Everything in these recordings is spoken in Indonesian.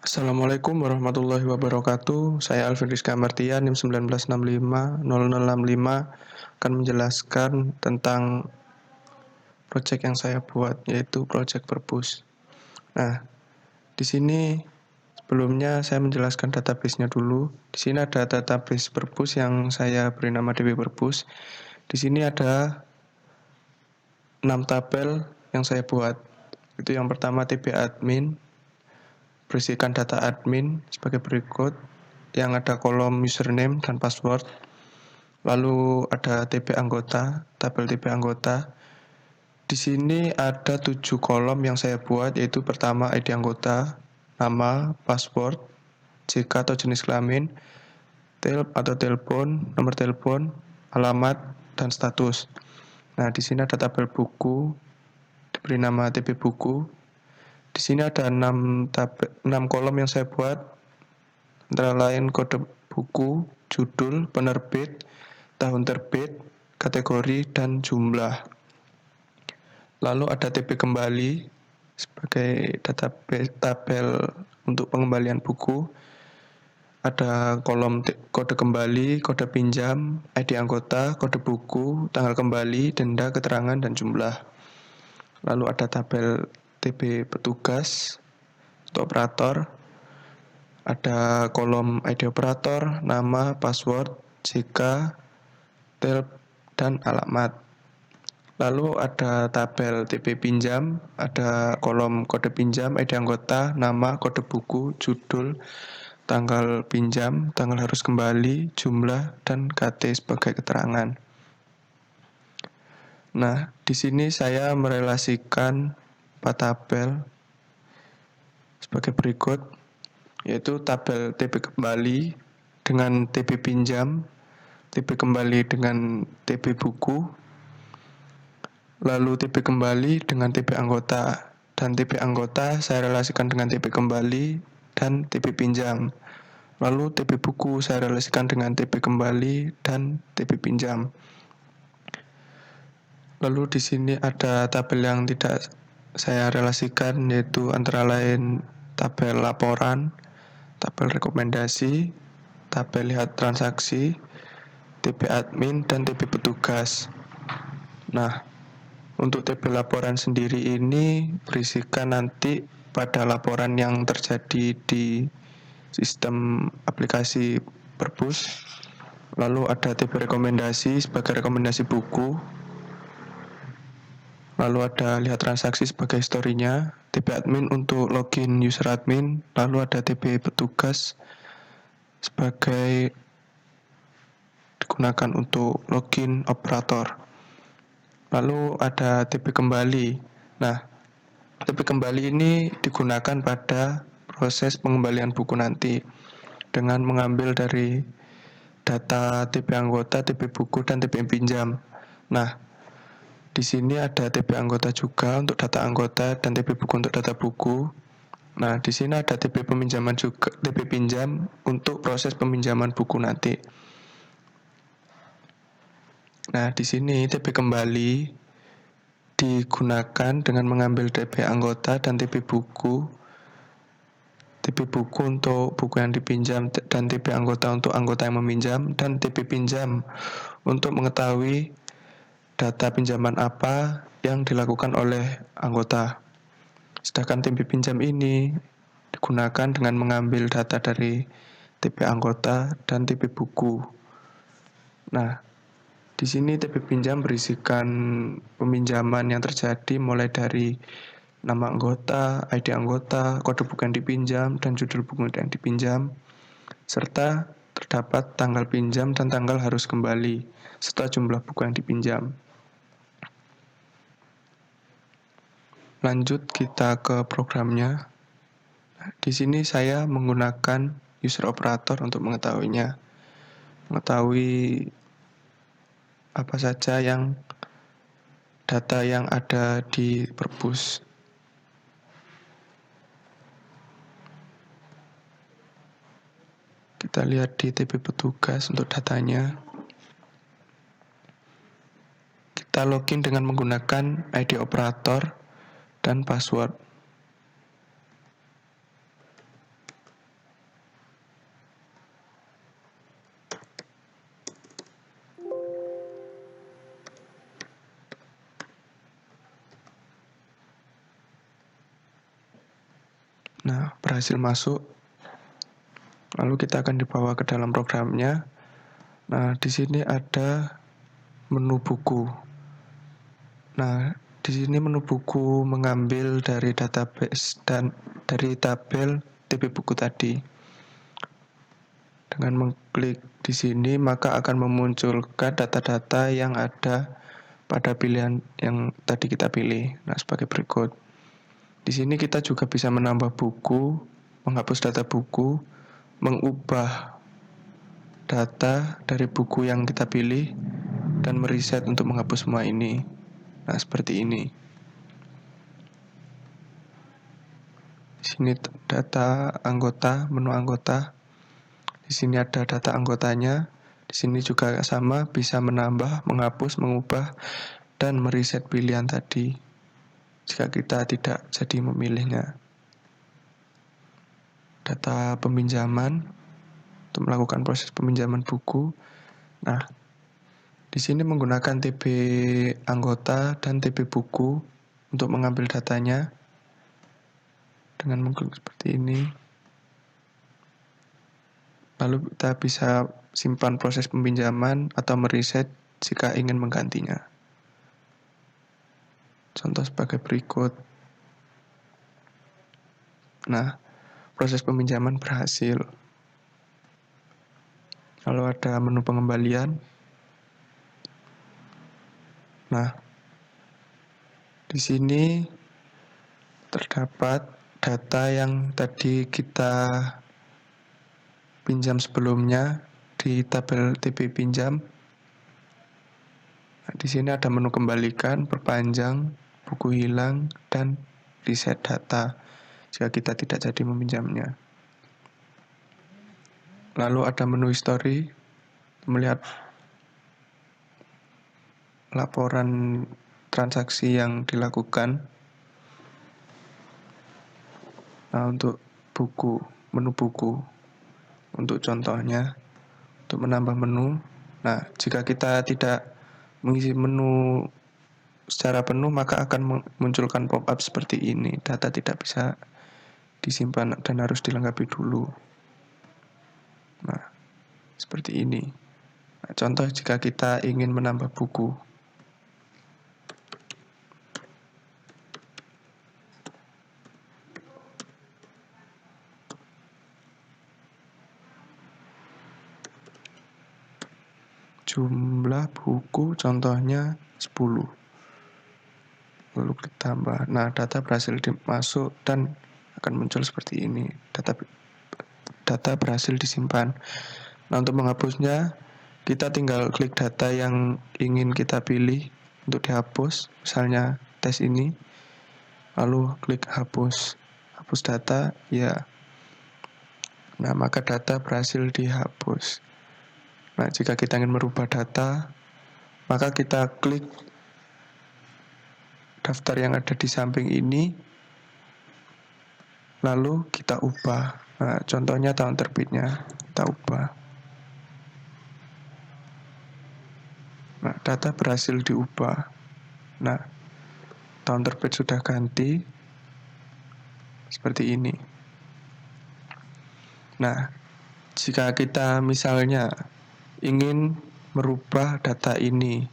Assalamualaikum warahmatullahi wabarakatuh. Saya Alvin Rizky Amartya, NIM 19650065 akan menjelaskan tentang project yang saya buat, yaitu project Perpus. Nah, di sini sebelumnya saya menjelaskan database-nya dulu. Di sini ada database Perpus yang saya beri nama DB Perpus. Di sini ada 6 tabel yang saya buat. Itu yang pertama TB admin, berisikan data admin sebagai berikut, yang ada kolom username dan password. Lalu ada TB anggota, tabel TB anggota. Di sini ada 7 kolom yang saya buat, yaitu pertama ID anggota, nama, password, JK atau jenis kelamin, atau telepon, nomor telepon, alamat, dan status. Nah, di sini ada tabel buku, diberi nama TB buku. Di sini ada 6 kolom yang saya buat, antara lain kode buku, judul, penerbit, tahun terbit, kategori, dan jumlah. Lalu ada TB kembali sebagai database tabel untuk pengembalian buku. Ada kolom kode kembali, kode pinjam, ID anggota, kode buku, tanggal kembali, denda, keterangan, dan jumlah. Lalu ada tabel TB petugas untuk operator. Ada kolom ID operator, nama, password, JK, dan alamat. Lalu ada tabel TB pinjam, ada kolom kode pinjam, ID anggota, nama, kode buku, judul, tanggal pinjam, tanggal harus kembali, jumlah, dan KT sebagai keterangan. Nah, di sini saya merelasikan 4 tabel sebagai berikut, yaitu tabel TB kembali dengan TB pinjam, TB kembali dengan TB buku, lalu TB kembali dengan TB anggota, dan TB anggota saya relasikan dengan TB kembali dan TB pinjam. Lalu TB buku saya relasikan dengan TB kembali dan TB pinjam. Lalu di sini ada tabel yang tidak saya relasikan, yaitu antara lain tabel laporan, tabel rekomendasi, tabel lihat transaksi, TB admin, dan TB petugas. Nah, untuk tabel laporan sendiri ini berisikan nanti pada laporan yang terjadi di sistem aplikasi Perpus. Lalu ada TB rekomendasi sebagai rekomendasi buku. Lalu ada lihat transaksi sebagai historinya, TB admin untuk login user admin. Lalu ada TB petugas sebagai digunakan untuk login operator. Lalu ada TB kembali. Nah, TB kembali ini digunakan pada proses pengembalian buku nanti dengan mengambil dari data TB anggota, TB buku, dan TB pinjam. Nah, di sini ada TB anggota juga untuk data anggota dan TB buku untuk data buku. Nah, di sini ada TB peminjaman juga, TB pinjam untuk proses peminjaman buku nanti. Nah, di sini TB kembali digunakan dengan mengambil TB anggota dan TB buku. TB buku untuk buku yang dipinjam dan TB anggota untuk anggota yang meminjam, dan TB pinjam untuk mengetahui data pinjaman apa yang dilakukan oleh anggota. Sedangkan TB pinjam ini digunakan dengan mengambil data dari TB anggota dan TB buku. Nah, di sini TB pinjam berisikan peminjaman yang terjadi mulai dari nama anggota, ID anggota, kode buku yang dipinjam, dan judul buku yang dipinjam, serta terdapat tanggal pinjam dan tanggal harus kembali, serta jumlah buku yang dipinjam. Lanjut kita ke programnya. Di sini saya menggunakan user operator untuk mengetahui apa saja yang data yang ada di Perpus. Kita lihat di TB petugas untuk datanya. Kita login dengan menggunakan ID operator dan password. Nah, berhasil masuk. Lalu kita akan dibawa ke dalam programnya. Nah, di sini ada menu buku. Nah, di sini menu buku mengambil dari database dan dari tabel TP buku tadi. Dengan mengklik di sini, maka akan memunculkan data-data yang ada pada pilihan yang tadi kita pilih. Nah, sebagai berikut. Di sini kita juga bisa menambah buku, menghapus data buku, mengubah data dari buku yang kita pilih, dan mereset untuk menghapus semua ini. Nah, seperti ini. Di sini data anggota, menu anggota. Di sini ada data anggotanya. Di sini juga sama, bisa menambah, menghapus, mengubah, dan mereset pilihan tadi jika kita tidak jadi memilihnya. Data peminjaman untuk melakukan proses peminjaman buku. Nah, di sini menggunakan TB anggota dan TB buku untuk mengambil datanya dengan mengklik seperti ini. Lalu kita bisa simpan proses peminjaman atau mereset jika ingin menggantinya. Contoh sebagai berikut. Nah, proses peminjaman berhasil. Lalu ada menu pengembalian. Nah, di sini terdapat data yang tadi kita pinjam sebelumnya di tabel TB pinjam. Nah, di sini ada menu kembalikan, perpanjang, buku hilang, dan reset data jika kita tidak jadi meminjamnya. Lalu ada menu history, melihat laporan transaksi yang dilakukan. Nah, untuk buku, menu buku, untuk contohnya, untuk menambah menu. Nah, jika kita tidak mengisi menu secara penuh, maka akan memunculkan pop-up seperti ini. Data tidak bisa disimpan dan harus dilengkapi dulu. Nah, seperti ini. Nah, contoh jika kita ingin menambah buku. Jumlah buku contohnya 10. Lalu klik tambah. Nah, data berhasil masuk dan akan muncul seperti ini. Data berhasil disimpan. Nah, untuk menghapusnya, kita tinggal klik data yang ingin kita pilih untuk dihapus. Misalnya tes ini. Lalu klik hapus. Hapus data, ya. Nah, maka data berhasil dihapus. Nah, jika kita ingin merubah data, maka kita klik daftar yang ada di samping ini, lalu kita ubah. Nah, contohnya tahun terbitnya, kita ubah. Nah, data berhasil diubah. Nah, tahun terbit sudah ganti, seperti ini. Nah, jika kita misalnya ingin merubah data ini,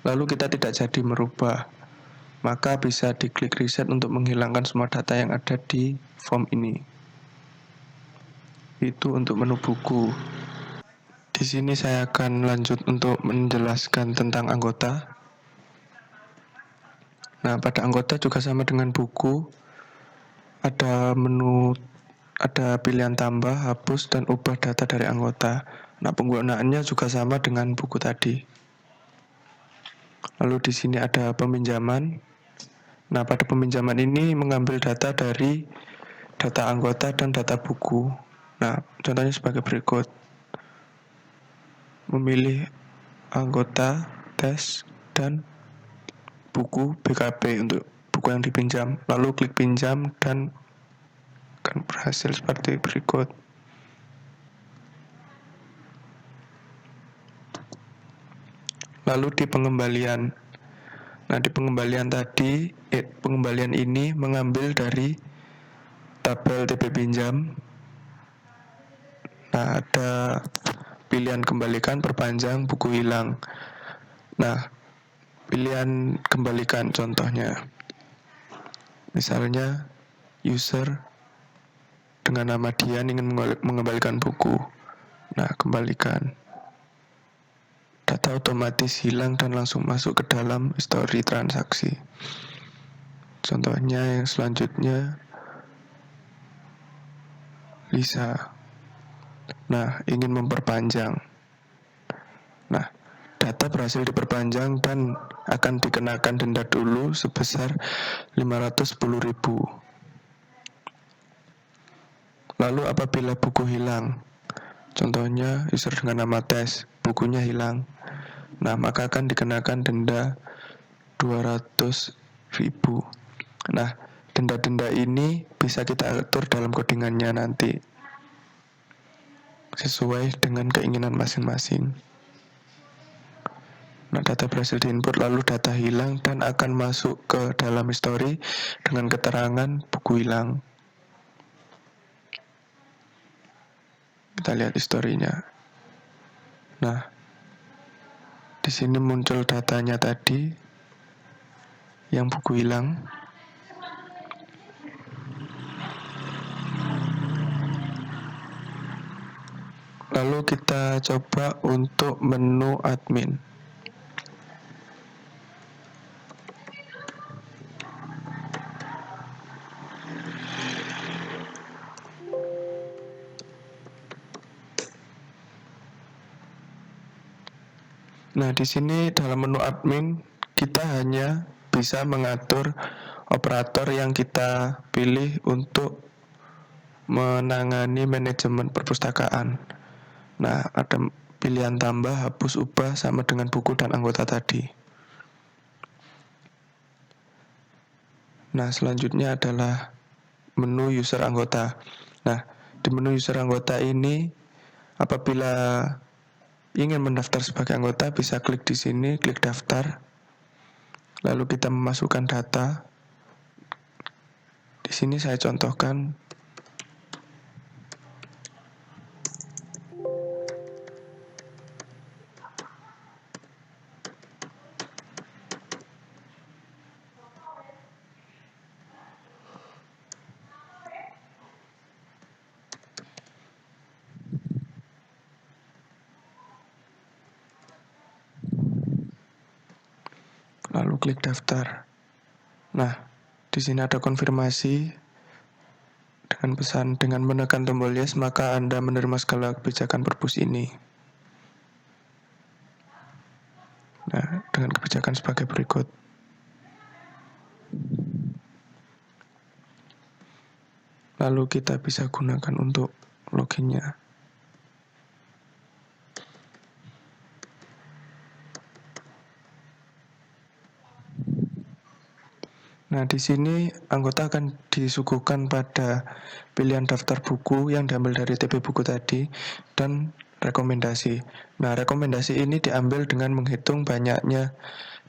lalu kita tidak jadi merubah, maka bisa diklik reset untuk menghilangkan semua data yang ada di form ini. Itu untuk menu buku. Di sini saya akan lanjut untuk menjelaskan tentang anggota. Nah, pada anggota juga sama dengan buku. Ada menu, ada pilihan tambah, hapus, dan ubah data dari anggota. Nah, penggunaannya juga sama dengan buku tadi. Lalu di sini ada peminjaman. Nah, pada peminjaman ini mengambil data dari data anggota dan data buku. Nah, contohnya sebagai berikut. Memilih anggota, tes, dan buku BKB untuk buku yang dipinjam. Lalu klik pinjam dan akan berhasil seperti berikut. Lalu di pengembalian. Nah, di pengembalian tadi, pengembalian ini mengambil dari tabel TP pinjam. Nah, ada pilihan kembalikan, perpanjang, buku hilang. Nah, pilihan kembalikan contohnya. Misalnya, user dengan nama Dian ingin mengembalikan buku. Nah, kembalikan. Data otomatis hilang dan langsung masuk ke dalam histori transaksi. Contohnya yang selanjutnya, Lisa. Nah, ingin memperpanjang. Nah, data berhasil diperpanjang dan akan dikenakan denda dulu sebesar 510.000. Lalu apabila buku hilang, contohnya user dengan nama tes, bukunya hilang. Nah, maka akan dikenakan denda 200.000. Nah, denda-denda ini bisa kita atur dalam codingannya nanti sesuai dengan keinginan masing-masing. Nah, data berhasil diinput lalu data hilang dan akan masuk ke dalam histori dengan keterangan buku hilang. Kita lihat historinya. Nah, di sini muncul datanya tadi yang buku hilang. Lalu kita coba untuk menu admin. Nah, di sini dalam menu admin kita hanya bisa mengatur operator yang kita pilih untuk menangani manajemen perpustakaan. Nah, ada pilihan tambah, hapus, ubah sama dengan buku dan anggota tadi. Nah, selanjutnya adalah menu user anggota. Nah, di menu user anggota ini apabila ingin mendaftar sebagai anggota bisa klik di sini, klik daftar. Lalu kita memasukkan data. Di sini saya contohkan lalu klik daftar. Nah, di sini ada konfirmasi dengan pesan dengan menekan tombol yes maka Anda menerima segala kebijakan perpus ini. Nah, dengan kebijakan sebagai berikut. Lalu kita bisa gunakan untuk loginnya. Nah, di sini anggota akan disuguhkan pada pilihan daftar buku yang diambil dari TP buku tadi dan rekomendasi. Nah, rekomendasi ini diambil dengan menghitung banyaknya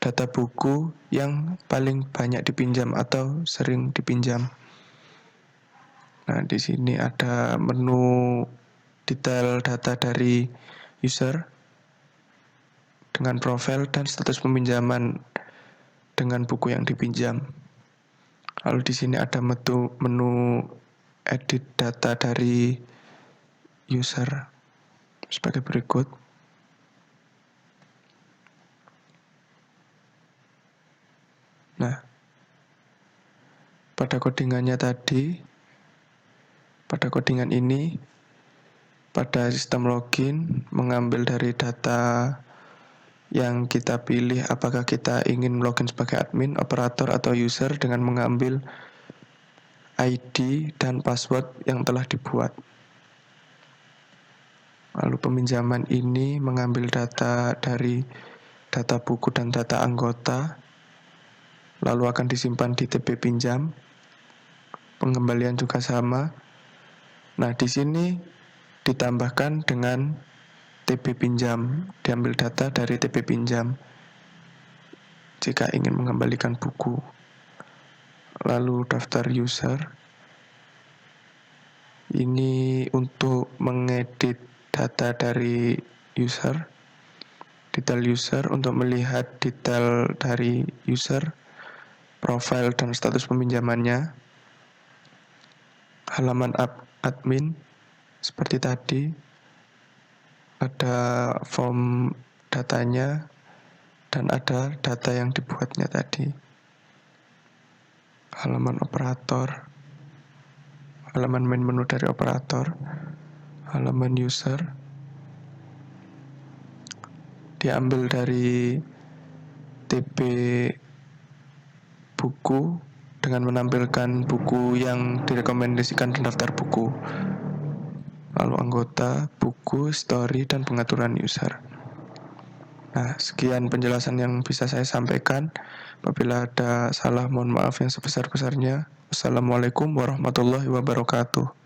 data buku yang paling banyak dipinjam atau sering dipinjam. Nah, di sini ada menu detail data dari user dengan profil dan status peminjaman dengan buku yang dipinjam. Lalu di sini ada menu edit data dari user sebagai berikut. Nah, pada codingannya tadi, pada codingan ini, pada sistem login mengambil dari data yang kita pilih apakah kita ingin login sebagai admin, operator, atau user dengan mengambil ID dan password yang telah dibuat. Lalu peminjaman ini mengambil data dari data buku dan data anggota, lalu akan disimpan di TP pinjam. Pengembalian juga sama. Nah, di sini ditambahkan dengan TP pinjam, diambil data dari TP pinjam jika ingin mengembalikan buku. Lalu daftar user, ini untuk mengedit data dari user, detail user, untuk melihat detail dari user, profile dan status peminjamannya, halaman admin seperti tadi, ada form datanya, dan ada data yang dibuatnya tadi. Halaman operator, halaman main menu dari operator, halaman user, diambil dari TB buku dengan menampilkan buku yang direkomendasikan di daftar buku, lalu anggota, buku, story, dan pengaturan user. Nah, sekian penjelasan yang bisa saya sampaikan. Apabila ada salah, mohon maaf yang sebesar-besarnya. Wassalamualaikum warahmatullahi wabarakatuh.